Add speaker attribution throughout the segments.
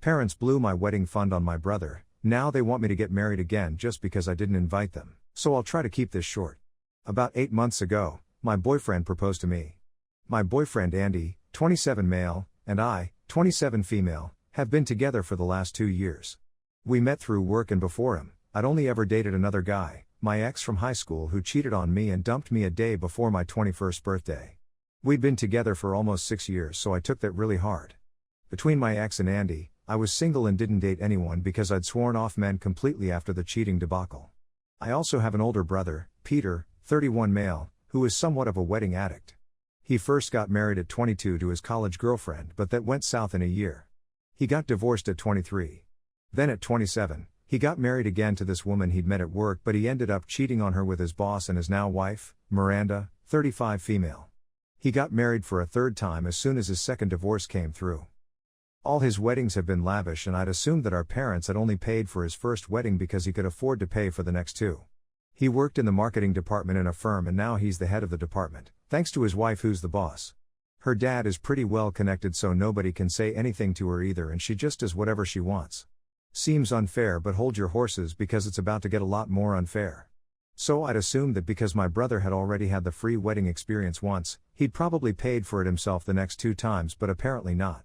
Speaker 1: Parents blew my wedding fund on my brother, now they want me to get married again just because I didn't invite them, so I'll try to keep this short. About 8 months ago, my boyfriend proposed to me. My boyfriend Andy, 27 male, and I, 27 female, have been together for the last 2 years. We met through work, and before him, I'd only ever dated another guy, my ex from high school, who cheated on me and dumped me a day before my 21st birthday. We'd been together for almost 6 years, so I took that really hard. Between my ex and Andy, I was single and didn't date anyone because I'd sworn off men completely after the cheating debacle. I also have an older brother, Peter, 31 male, who is somewhat of a wedding addict. He first got married at 22 to his college girlfriend, but that went south in a year. He got divorced at 23. Then at 27, he got married again to this woman he'd met at work, but he ended up cheating on her with his boss and his now wife, Miranda, 35 female. He got married for a third time as soon as his second divorce came through. All his weddings have been lavish, and I'd assumed that our parents had only paid for his first wedding because he could afford to pay for the next two. He worked in the marketing department in a firm, and now he's the head of the department, thanks to his wife who's the boss. Her dad is pretty well connected, so nobody can say anything to her either, and she just does whatever she wants. Seems unfair, but hold your horses because it's about to get a lot more unfair. So I'd assumed that because my brother had already had the free wedding experience once, he'd probably paid for it himself the next 2 times, but apparently not.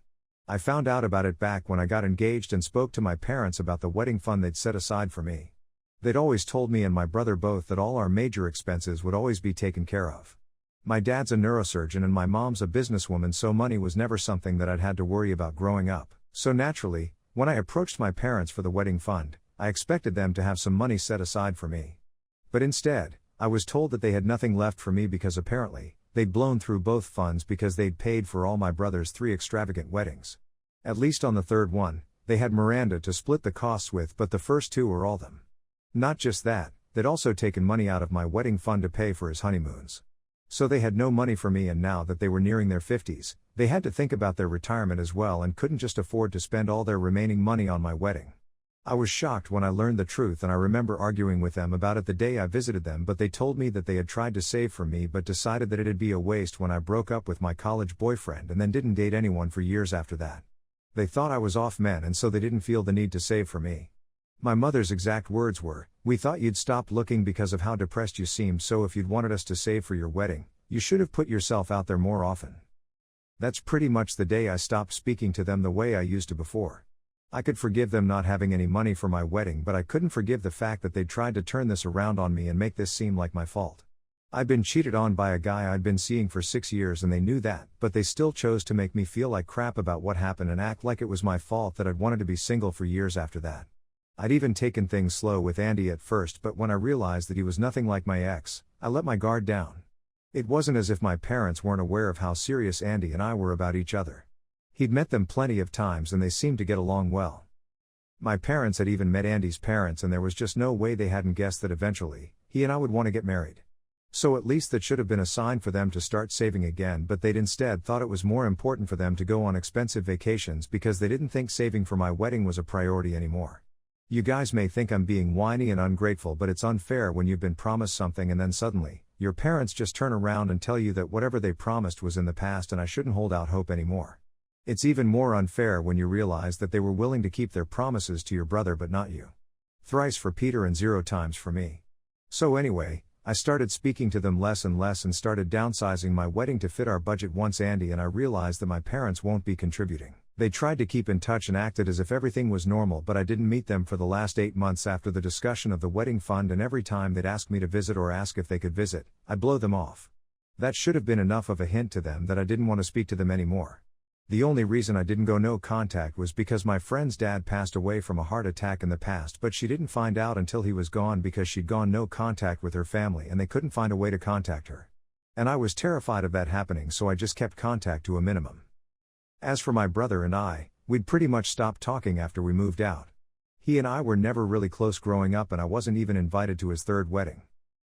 Speaker 1: I found out about it back when I got engaged and spoke to my parents about the wedding fund they'd set aside for me. They'd always told me and my brother both that all our major expenses would always be taken care of. My dad's a neurosurgeon and my mom's a businesswoman, so money was never something that I'd had to worry about growing up. So naturally, when I approached my parents for the wedding fund, I expected them to have some money set aside for me. But instead, I was told that they had nothing left for me because apparently, they'd blown through both funds because they'd paid for all my brother's 3 extravagant weddings. At least on the third one, they had Miranda to split the costs with, but the first 2 were all them. Not just that, they'd also taken money out of my wedding fund to pay for his honeymoons. So they had no money for me, and now that they were nearing their 50s, they had to think about their retirement as well and couldn't just afford to spend all their remaining money on my wedding. I was shocked when I learned the truth, and I remember arguing with them about it the day I visited them, but they told me that they had tried to save for me but decided that it'd be a waste when I broke up with my college boyfriend and then didn't date anyone for years after that. They thought I was off men, and so they didn't feel the need to save for me. My mother's exact words were, "We thought you'd stopped looking because of how depressed you seemed, so if you'd wanted us to save for your wedding, you should have put yourself out there more often." That's pretty much the day I stopped speaking to them the way I used to before. I could forgive them not having any money for my wedding, but I couldn't forgive the fact that they'd tried to turn this around on me and make this seem like my fault. I'd been cheated on by a guy I'd been seeing for 6 years, and they knew that, but they still chose to make me feel like crap about what happened and act like it was my fault that I'd wanted to be single for years after that. I'd even taken things slow with Andy at first, but when I realized that he was nothing like my ex, I let my guard down. It wasn't as if my parents weren't aware of how serious Andy and I were about each other. He'd met them plenty of times and they seemed to get along well. My parents had even met Andy's parents, and there was just no way they hadn't guessed that eventually, he and I would want to get married. So at least that should have been a sign for them to start saving again, but they'd instead thought it was more important for them to go on expensive vacations because they didn't think saving for my wedding was a priority anymore. You guys may think I'm being whiny and ungrateful, but it's unfair when you've been promised something and then suddenly, your parents just turn around and tell you that whatever they promised was in the past and I shouldn't hold out hope anymore. It's even more unfair when you realize that they were willing to keep their promises to your brother but not you. Thrice for Peter and 0 times for me. So anyway, I started speaking to them less and less and started downsizing my wedding to fit our budget once Andy and I realized that my parents won't be contributing. They tried to keep in touch and acted as if everything was normal, but I didn't meet them for the last 8 months after the discussion of the wedding fund, and every time they'd ask me to visit or ask if they could visit, I'd blow them off. That should have been enough of a hint to them that I didn't want to speak to them anymore. The only reason I didn't go no contact was because my friend's dad passed away from a heart attack in the past, but she didn't find out until he was gone because she'd gone no contact with her family and they couldn't find a way to contact her. And I was terrified of that happening, so I just kept contact to a minimum. As for my brother and I, we'd pretty much stopped talking after we moved out. He and I were never really close growing up, and I wasn't even invited to his third wedding.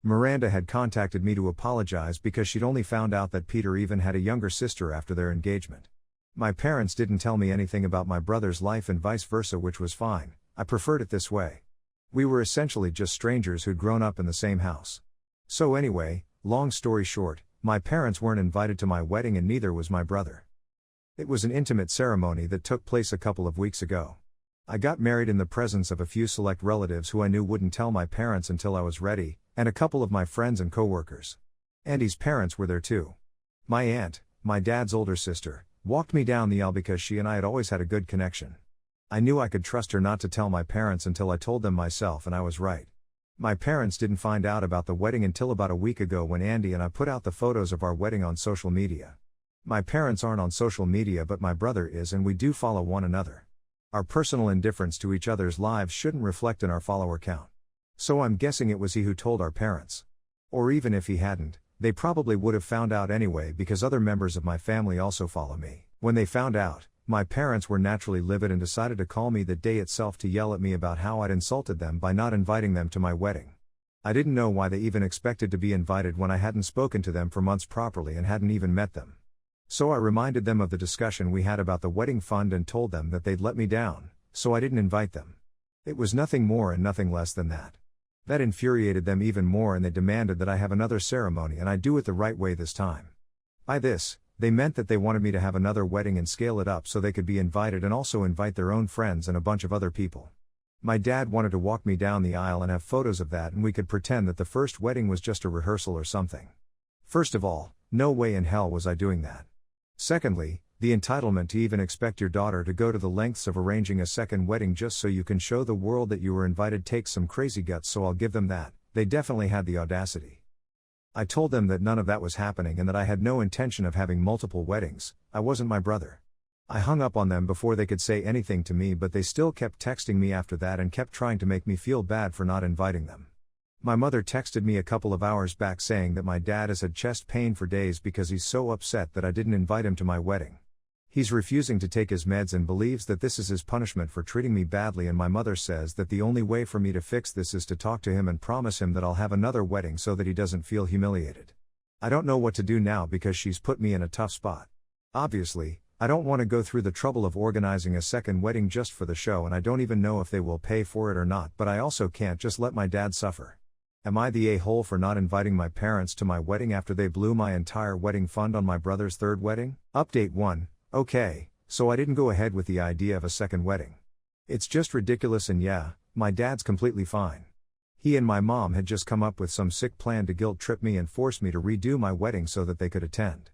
Speaker 1: Miranda had contacted me to apologize because she'd only found out that Peter even had a younger sister after their engagement. My parents didn't tell me anything about my brother's life and vice versa, which was fine. I preferred it this way. We were essentially just strangers who'd grown up in the same house. So anyway, long story short, my parents weren't invited to my wedding and neither was my brother. It was an intimate ceremony that took place a couple of weeks ago. I got married in the presence of a few select relatives who I knew wouldn't tell my parents until I was ready, and a couple of my friends and coworkers. Andy's parents were there too. My aunt, my dad's older sister, walked me down the aisle because she and I had always had a good connection. I knew I could trust her not to tell my parents until I told them myself, and I was right. My parents didn't find out about the wedding until about a week ago when Andy and I put out the photos of our wedding on social media. My parents aren't on social media, but my brother is, and we do follow one another. Our personal indifference to each other's lives shouldn't reflect in our follower count. So I'm guessing it was he who told our parents. Or even if he hadn't, they probably would have found out anyway because other members of my family also follow me. When they found out, my parents were naturally livid and decided to call me the day itself to yell at me about how I'd insulted them by not inviting them to my wedding. I didn't know why they even expected to be invited when I hadn't spoken to them for months properly and hadn't even met them. So I reminded them of the discussion we had about the wedding fund and told them that they'd let me down, so I didn't invite them. It was nothing more and nothing less than that. That infuriated them even more, and they demanded that I have another ceremony and I do it the right way this time. By this, they meant that they wanted me to have another wedding and scale it up so they could be invited and also invite their own friends and a bunch of other people. My dad wanted to walk me down the aisle and have photos of that, and we could pretend that the first wedding was just a rehearsal or something. First of all, no way in hell was I doing that. Secondly, the entitlement to even expect your daughter to go to the lengths of arranging a second wedding just so you can show the world that you were invited takes some crazy guts, so I'll give them that. They definitely had the audacity. I told them that none of that was happening and that I had no intention of having multiple weddings. I wasn't my brother. I hung up on them before they could say anything to me, but they still kept texting me after that and kept trying to make me feel bad for not inviting them. My mother texted me a couple of hours back saying that my dad has had chest pain for days because he's so upset that I didn't invite him to my wedding. He's refusing to take his meds and believes that this is his punishment for treating me badly, and my mother says that the only way for me to fix this is to talk to him and promise him that I'll have another wedding so that he doesn't feel humiliated. I don't know what to do now because she's put me in a tough spot. Obviously, I don't want to go through the trouble of organizing a second wedding just for the show, and I don't even know if they will pay for it or not, but I also can't just let my dad suffer. Am I the a-hole for not inviting my parents to my wedding after they blew my entire wedding fund on my brother's third wedding? Update 1. Okay, so I didn't go ahead with the idea of a second wedding. It's just ridiculous, and yeah, my dad's completely fine. He and my mom had just come up with some sick plan to guilt trip me and force me to redo my wedding so that they could attend.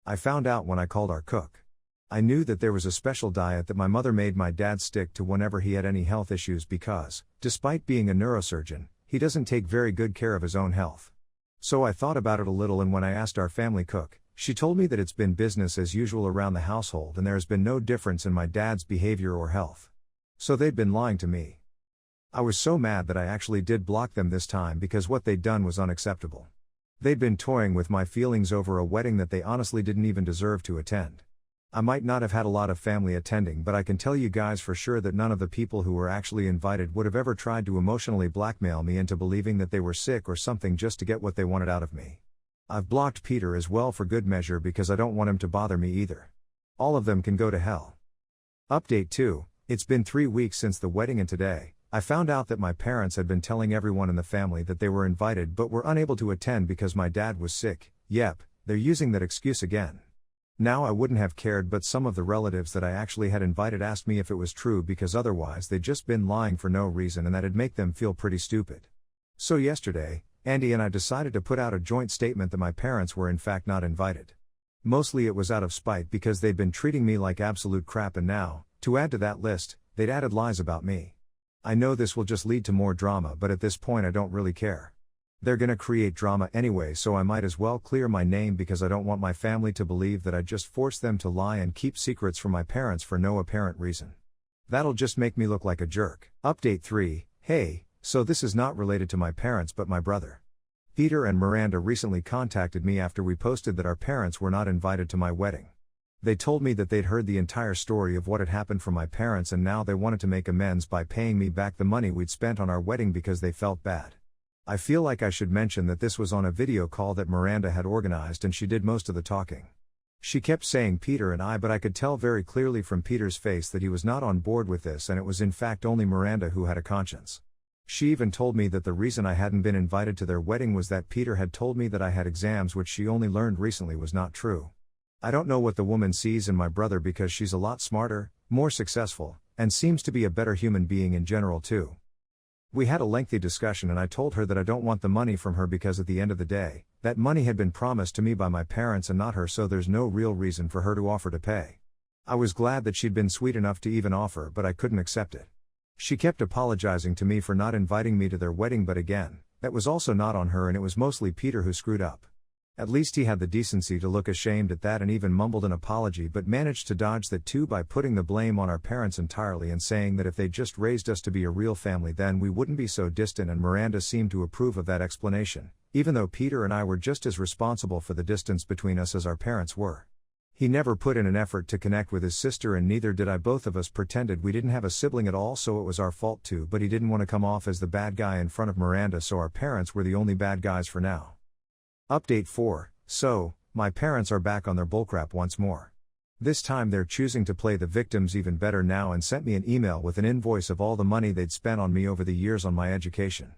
Speaker 1: I found out when I called our cook. I knew that there was a special diet that my mother made my dad stick to whenever he had any health issues because, despite being a neurosurgeon, he doesn't take very good care of his own health. So I thought about it a little, and when I asked our family cook, she told me that it's been business as usual around the household and there has been no difference in my dad's behavior or health. So they'd been lying to me. I was so mad that I actually did block them this time because what they'd done was unacceptable. They'd been toying with my feelings over a wedding that they honestly didn't even deserve to attend. I might not have had a lot of family attending, but I can tell you guys for sure that none of the people who were actually invited would have ever tried to emotionally blackmail me into believing that they were sick or something just to get what they wanted out of me. I've blocked Peter as well for good measure because I don't want him to bother me either. All of them can go to hell. Update 2. It's been 3 weeks since the wedding, and today, I found out that my parents had been telling everyone in the family that they were invited but were unable to attend because my dad was sick. Yep, they're using that excuse again. Now I wouldn't have cared, but some of the relatives that I actually had invited asked me if it was true because otherwise they'd just been lying for no reason and that'd make them feel pretty stupid. So yesterday, Andy and I decided to put out a joint statement that my parents were in fact not invited. Mostly it was out of spite because they'd been treating me like absolute crap, and now, to add to that list, they'd added lies about me. I know this will just lead to more drama, but at this point I don't really care. They're gonna create drama anyway, so I might as well clear my name because I don't want my family to believe that I just forced them to lie and keep secrets from my parents for no apparent reason. That'll just make me look like a jerk. Update 3. Hey, so this is not related to my parents but my brother. Peter and Miranda recently contacted me after we posted that our parents were not invited to my wedding. They told me that they'd heard the entire story of what had happened from my parents, and now they wanted to make amends by paying me back the money we'd spent on our wedding because they felt bad. I feel like I should mention that this was on a video call that Miranda had organized and she did most of the talking. She kept saying Peter and I, but I could tell very clearly from Peter's face that he was not on board with this, and it was in fact only Miranda who had a conscience. She even told me that the reason I hadn't been invited to their wedding was that Peter had told me that I had exams, which she only learned recently was not true. I don't know what the woman sees in my brother because she's a lot smarter, more successful, and seems to be a better human being in general too. We had a lengthy discussion and I told her that I don't want the money from her because at the end of the day, that money had been promised to me by my parents and not her, so there's no real reason for her to offer to pay. I was glad that she'd been sweet enough to even offer, but I couldn't accept it. She kept apologizing to me for not inviting me to their wedding, but again, that was also not on her and it was mostly Peter who screwed up. At least he had the decency to look ashamed at that and even mumbled an apology, but managed to dodge that too by putting the blame on our parents entirely and saying that if they'd just raised us to be a real family then we wouldn't be so distant, and Miranda seemed to approve of that explanation, even though Peter and I were just as responsible for the distance between us as our parents were. He never put in an effort to connect with his sister and neither did I. Both of us pretended we didn't have a sibling at all, so it was our fault too, but he didn't want to come off as the bad guy in front of Miranda, so our parents were the only bad guys for now. Update 4. So, my parents are back on their bullcrap once more. This time they're choosing to play the victims even better now and sent me an email with an invoice of all the money they'd spent on me over the years on my education.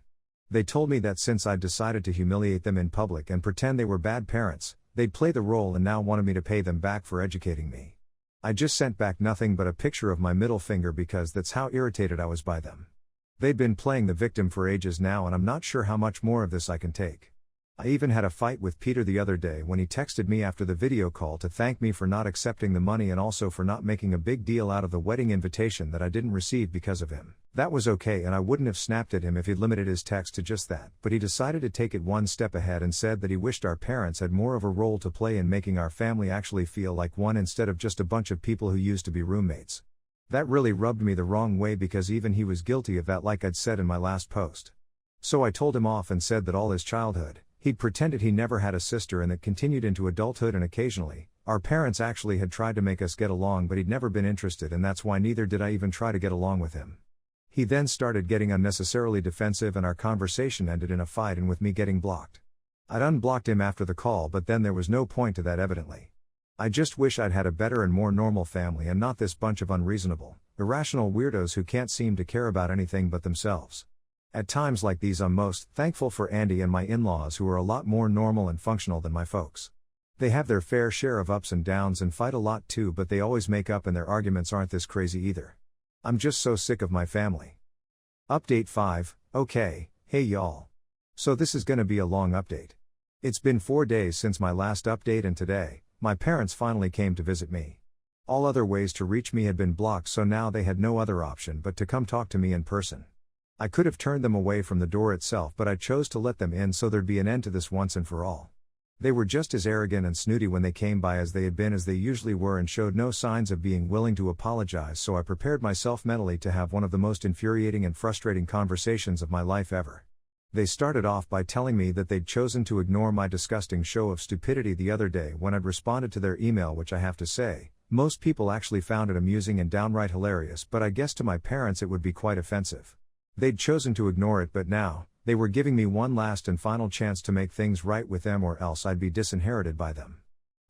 Speaker 1: They told me that since I'd decided to humiliate them in public and pretend they were bad parents, they'd play the role and now wanted me to pay them back for educating me. I just sent back nothing but a picture of my middle finger because that's how irritated I was by them. They'd been playing the victim for ages now and I'm not sure how much more of this I can take. I even had a fight with Peter the other day when he texted me after the video call to thank me for not accepting the money and also for not making a big deal out of the wedding invitation that I didn't receive because of him. That was okay and I wouldn't have snapped at him if he'd limited his text to just that, but he decided to take it one step ahead and said that he wished our parents had more of a role to play in making our family actually feel like one instead of just a bunch of people who used to be roommates. That really rubbed me the wrong way because even he was guilty of that, like I'd said in my last post. So I told him off and said that all his childhood, he'd pretended he never had a sister and that continued into adulthood, and occasionally, our parents actually had tried to make us get along but he'd never been interested, and that's why neither did I even try to get along with him. He then started getting unnecessarily defensive and our conversation ended in a fight and with me getting blocked. I'd unblocked him after the call, but then there was no point to that evidently. I just wish I'd had a better and more normal family and not this bunch of unreasonable, irrational weirdos who can't seem to care about anything but themselves. At times like these I'm most thankful for Andy and my in-laws, who are a lot more normal and functional than my folks. They have their fair share of ups and downs and fight a lot too, but they always make up and their arguments aren't this crazy either. I'm just so sick of my family. Update 5, okay, hey y'all. So this is gonna be a long update. It's been 4 days since my last update and today, my parents finally came to visit me. All other ways to reach me had been blocked, so now they had no other option but to come talk to me in person. I could have turned them away from the door itself, but I chose to let them in so there'd be an end to this once and for all. They were just as arrogant and snooty when they came by as they had been, as they usually were, and showed no signs of being willing to apologize, so I prepared myself mentally to have one of the most infuriating and frustrating conversations of my life ever. They started off by telling me that they'd chosen to ignore my disgusting show of stupidity the other day when I'd responded to their email, which I have to say, most people actually found it amusing and downright hilarious, but I guess to my parents it would be quite offensive. They'd chosen to ignore it, but now, they were giving me one last and final chance to make things right with them, or else I'd be disinherited by them.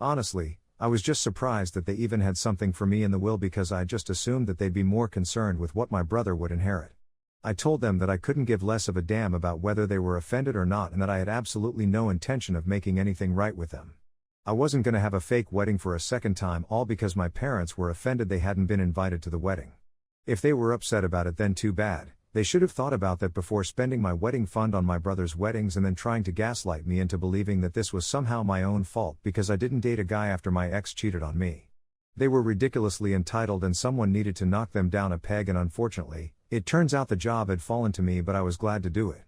Speaker 1: Honestly, I was just surprised that they even had something for me in the will, because I just assumed that they'd be more concerned with what my brother would inherit. I told them that I couldn't give less of a damn about whether they were offended or not, and that I had absolutely no intention of making anything right with them. I wasn't gonna have a fake wedding for a second time, all because my parents were offended they hadn't been invited to the wedding. If they were upset about it, then too bad. They should have thought about that before spending my wedding fund on my brother's weddings and then trying to gaslight me into believing that this was somehow my own fault because I didn't date a guy after my ex cheated on me. They were ridiculously entitled and someone needed to knock them down a peg, and unfortunately, it turns out the job had fallen to me, but I was glad to do it.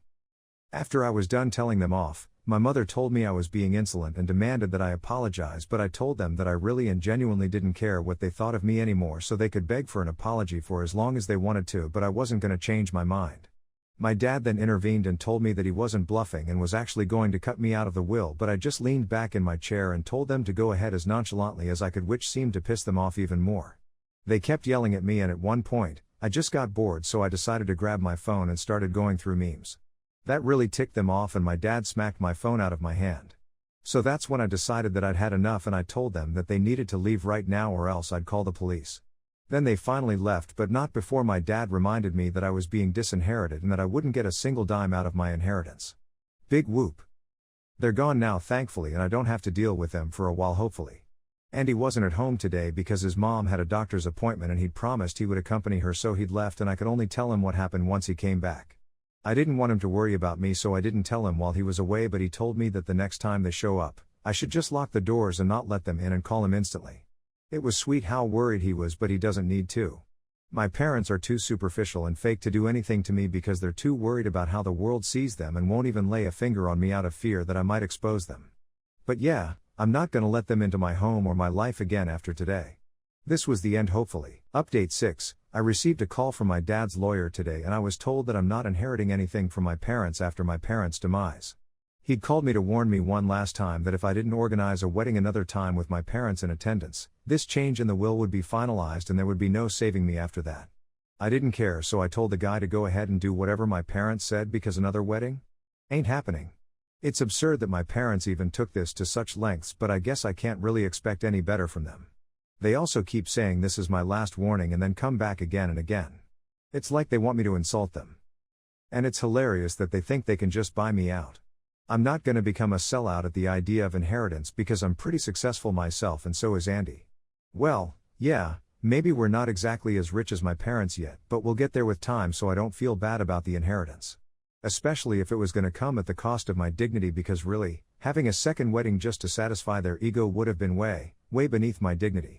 Speaker 1: After I was done telling them off, my mother told me I was being insolent and demanded that I apologize, but I told them that I really and genuinely didn't care what they thought of me anymore, so they could beg for an apology for as long as they wanted to, but I wasn't going to change my mind. My dad then intervened and told me that he wasn't bluffing and was actually going to cut me out of the will, but I just leaned back in my chair and told them to go ahead as nonchalantly as I could, which seemed to piss them off even more. They kept yelling at me, and at one point, I just got bored, so I decided to grab my phone and started going through memes. That really ticked them off, and my dad smacked my phone out of my hand. So that's when I decided that I'd had enough, and I told them that they needed to leave right now or else I'd call the police. Then they finally left, but not before my dad reminded me that I was being disinherited and that I wouldn't get a single dime out of my inheritance. Big whoop. They're gone now, thankfully, and I don't have to deal with them for a while, hopefully. Andy wasn't at home today because his mom had a doctor's appointment and he'd promised he would accompany her, so he'd left and I could only tell him what happened once he came back. I didn't want him to worry about me, so I didn't tell him while he was away, but he told me that the next time they show up, I should just lock the doors and not let them in and call him instantly. It was sweet how worried he was, but he doesn't need to. My parents are too superficial and fake to do anything to me because they're too worried about how the world sees them and won't even lay a finger on me out of fear that I might expose them. But yeah, I'm not gonna let them into my home or my life again after today. This was the end, hopefully. Update 6. I received a call from my dad's lawyer today and I was told that I'm not inheriting anything from my parents after my parents' demise. He'd called me to warn me one last time that if I didn't organize a wedding another time with my parents in attendance, this change in the will would be finalized and there would be no saving me after that. I didn't care, so I told the guy to go ahead and do whatever my parents said because another wedding ain't happening. It's absurd that my parents even took this to such lengths, but I guess I can't really expect any better from them. They also keep saying this is my last warning and then come back again and again. It's like they want me to insult them. And it's hilarious that they think they can just buy me out. I'm not gonna become a sellout at the idea of inheritance because I'm pretty successful myself and so is Andy. Well, yeah, maybe we're not exactly as rich as my parents yet, but we'll get there with time, so I don't feel bad about the inheritance. Especially if it was gonna come at the cost of my dignity, because really, having a second wedding just to satisfy their ego would have been way beneath my dignity.